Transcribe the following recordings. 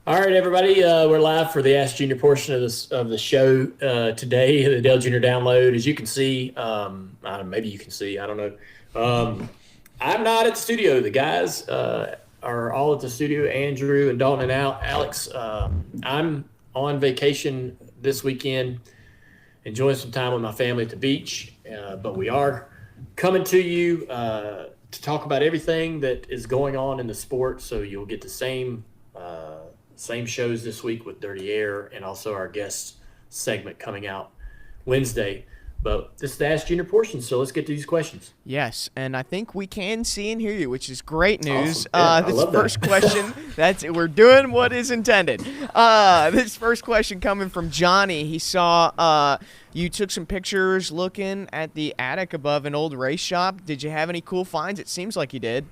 All right, everybody. We're live for the Ask Junior portion of the show today. The Dale Junior download, as you can see, maybe you can see. I don't know. I'm not at the studio. The guys are all at the studio. Andrew and Dalton and Alex. I'm on vacation this weekend, enjoying some time with my family at the beach. But we are coming to you to talk about everything that is going on in the sport. So you'll get the same shows this week with Dirty Air and also our guest segment coming out Wednesday. But this is the Ask Junior portion, so let's get to these questions. Yes, and I think we can see and hear you, which is great news. Awesome. Yeah, This I love first that. question, we're doing what is intended. This first question coming from Johnny. He saw you took some pictures looking at the attic above an old race shop. Did you have any cool finds? It seems like you did.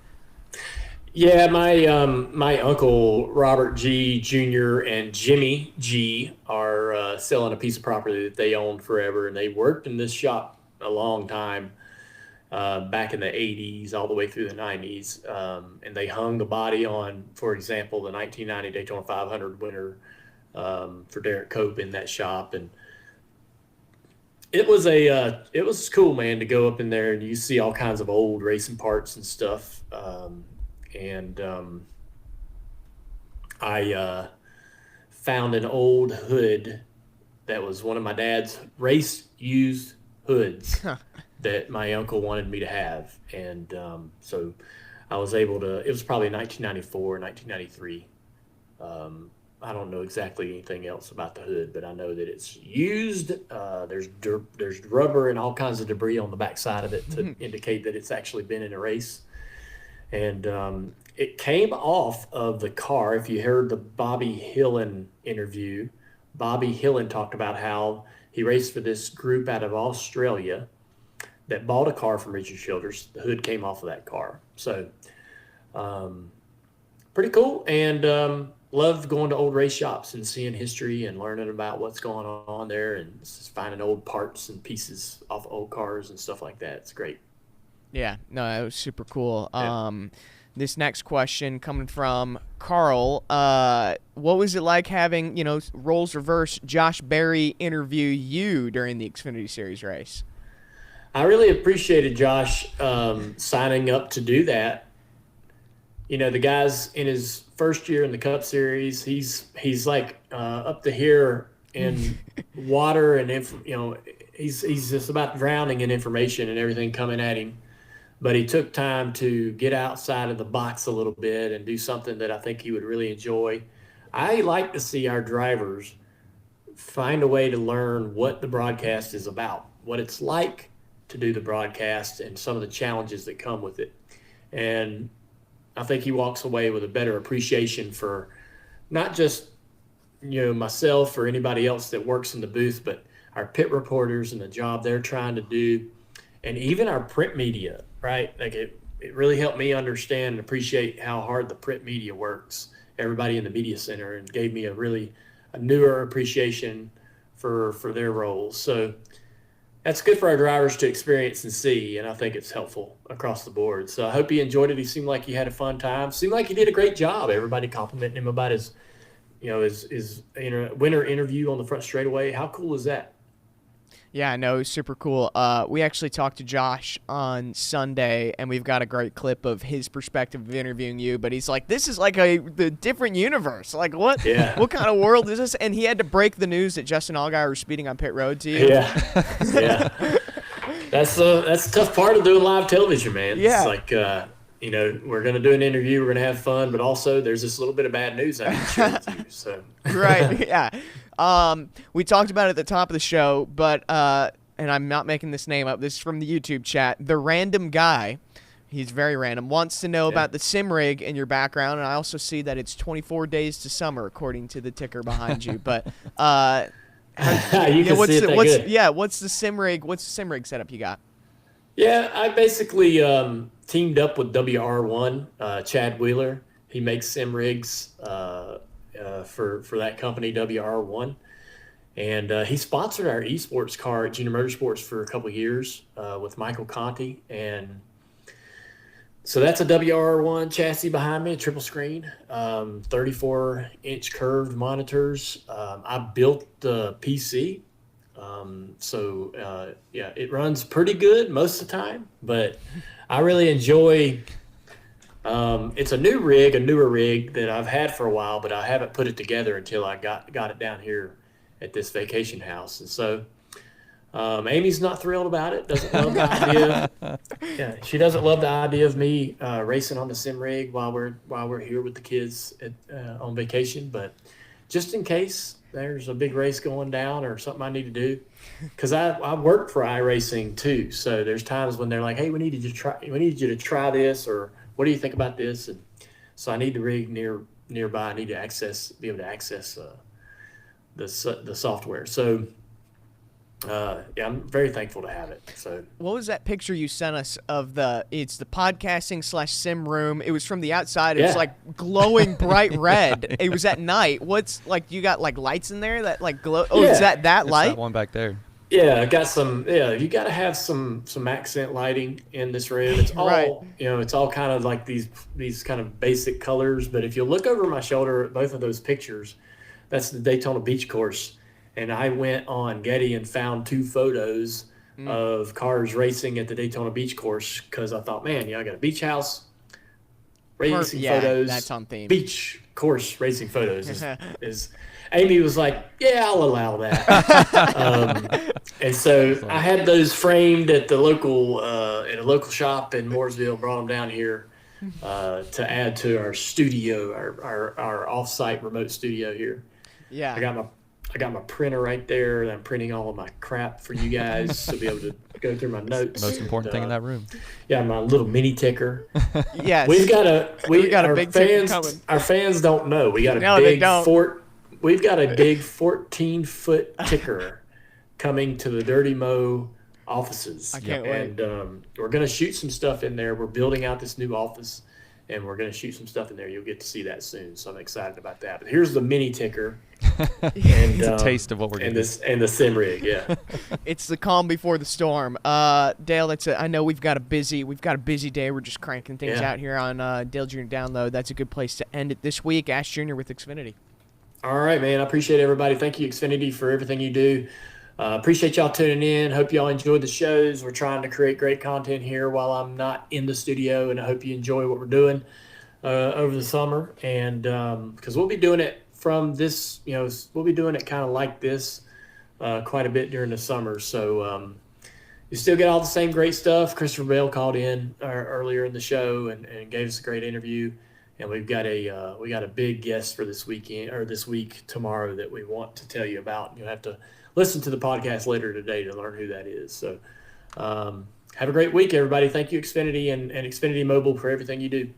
Yeah, my uncle Robert G. Jr. and Jimmy G. are selling a piece of property that they owned forever, and they worked in this shop a long time, back in the '80s all the way through the '90s, and they hung the body on, for example, the 1990 Daytona 500 winner for Derek Cope in that shop, and it was cool, man, to go up in there and you see all kinds of old racing parts and stuff. And I found an old hood that was one of my dad's race used hoods that my uncle wanted me to have. And so I was able to, it was probably 1994, 1993. I don't know exactly anything else about the hood, but I know that it's used. There's rubber and all kinds of debris on the backside of it to indicate that it's actually been in a race. And it came off of the car. If you heard the Bobby Hillin interview, Bobby Hillin talked about how he raced for this group out of Australia that bought a car from Richard Childers. The hood came off of that car. So pretty cool. And love going to old race shops and seeing history and learning about what's going on there and just finding old parts and pieces off old cars and stuff like that. It's great. Yeah, no, that was super cool. Yeah. This next question coming from Carl. What was it like having, roles reverse, Josh Berry interview you during the Xfinity Series race? I really appreciated Josh signing up to do that. The guy's in his first year in the Cup Series. He's like up to here in water and he's just about drowning in information and everything coming at him. But he took time to get outside of the box a little bit and do something that I think he would really enjoy. I like to see our drivers find a way to learn what the broadcast is about, what it's like to do the broadcast and some of the challenges that come with it. And I think he walks away with a better appreciation for not just, myself or anybody else that works in the booth, but our pit reporters and the job they're trying to do, and even our print media, right? Like it really helped me understand and appreciate how hard the print media works, everybody in the media center, and gave me a newer appreciation for their roles. So that's good for our drivers to experience and see, and I think it's helpful across the board. So I hope he enjoyed it. He seemed like he had a fun time. Seemed like he did a great job. Everybody complimenting him about his winter interview on the front straightaway. How cool is that? Yeah, no, it was super cool. We actually talked to Josh on Sunday, and we've got a great clip of his perspective of interviewing you. But he's like, "This is like the different universe. Like, what? Yeah. What kind of world is this?" And he had to break the news that Justin Allgaier was speeding on pit road to you. Yeah, yeah. That's the tough part of doing live television, man. Yeah. It's like we're gonna do an interview, we're gonna have fun, but also there's this little bit of bad news I need to share with you. So Right. Yeah. We talked about it at the top of the show, but and I'm not making this name up. This is from the YouTube chat. The random guy, he's very random, wants to know about the sim rig in your background, and I also see that it's 24 days to summer according to the ticker behind you. But you can see it that good. Yeah, what's the sim rig? What's the sim rig setup you got? Yeah, I basically teamed up with WR1, Chad Wheeler. He makes sim rigs for that company, WR1. And he sponsored our esports car at Junior Motorsports for a couple of years with Michael Conti. And So that's a WR1 chassis behind me, a triple screen, 34-inch curved monitors. I built the PC. Yeah, it runs pretty good most of the time, but I really enjoy. It's a newer rig that I've had for a while, but I haven't put it together until I got it down here at this vacation house, and so. Amy's not thrilled about it. Doesn't love the idea. Yeah, she doesn't love the idea of me racing on the sim rig while we're here with the kids on vacation. But just in case there's a big race going down or something I need to do, because I work for iRacing too. So there's times when they're like, "Hey, we need you to try this," or "What do you think about this?" And so I need the rig nearby. I need to be able to access the software. So. Yeah, I'm very thankful to have it. So, what was that picture you sent us of it's the podcasting / sim room? It was from the outside. It was like glowing bright red. It was at night. What's like you got like lights in there that like glow? Oh, is that It's light? that one back there. Yeah, I got some. Yeah, you got to have some accent lighting in this room. It's all Right. it's all kind of like these kind of basic colors. But if you look over my shoulder at both of those pictures, that's the Daytona Beach course. And I went on Getty and found 2 photos of cars racing at the Daytona Beach course because I thought, man, I got a beach house racing photos. That's on theme. Beach course racing photos is Amy was like, yeah, I'll allow that. And so I had those framed at the local at a local shop in Mooresville. Brought them down here to add to our studio, our offsite remote studio here. Yeah. I got my printer right there, and I'm printing all of my crap for you guys to be able to go through my notes. Most important thing in that room. Yeah, my little mini ticker. Yes. We've got a big ticker coming. Our fans don't know. We got a they don't. We've got a big 14-foot ticker coming to the Dirty Mo offices. I can't wait. And we're going to shoot some stuff in there. We're building out this new office, and we're going to shoot some stuff in there. You'll get to see that soon, so I'm excited about that. But here's the mini ticker. And, It's a taste of what we're getting. And the sim rig, yeah. It's the calm before the storm. Dale, I know we've got a busy day. We're just cranking things out here on Dale Jr. Download. That's a good place to end it this week. Ask Jr. with Xfinity. All right, man. I appreciate everybody. Thank you, Xfinity, for everything you do. Appreciate y'all tuning in. Hope y'all enjoyed the shows. We're trying to create great content here while I'm not in the studio, and I hope you enjoy what we're doing over the summer. And because we'll be doing it from this, we'll be doing it kind of like this quite a bit during the summer. So you still get all the same great stuff. Christopher Bell called in earlier in the show and gave us a great interview. And we've got a big guest for this weekend or this week tomorrow that we want to tell you about. You'll have to listen to the podcast later today to learn who that is. So have a great week, everybody. Thank you, Xfinity and Xfinity Mobile, for everything you do.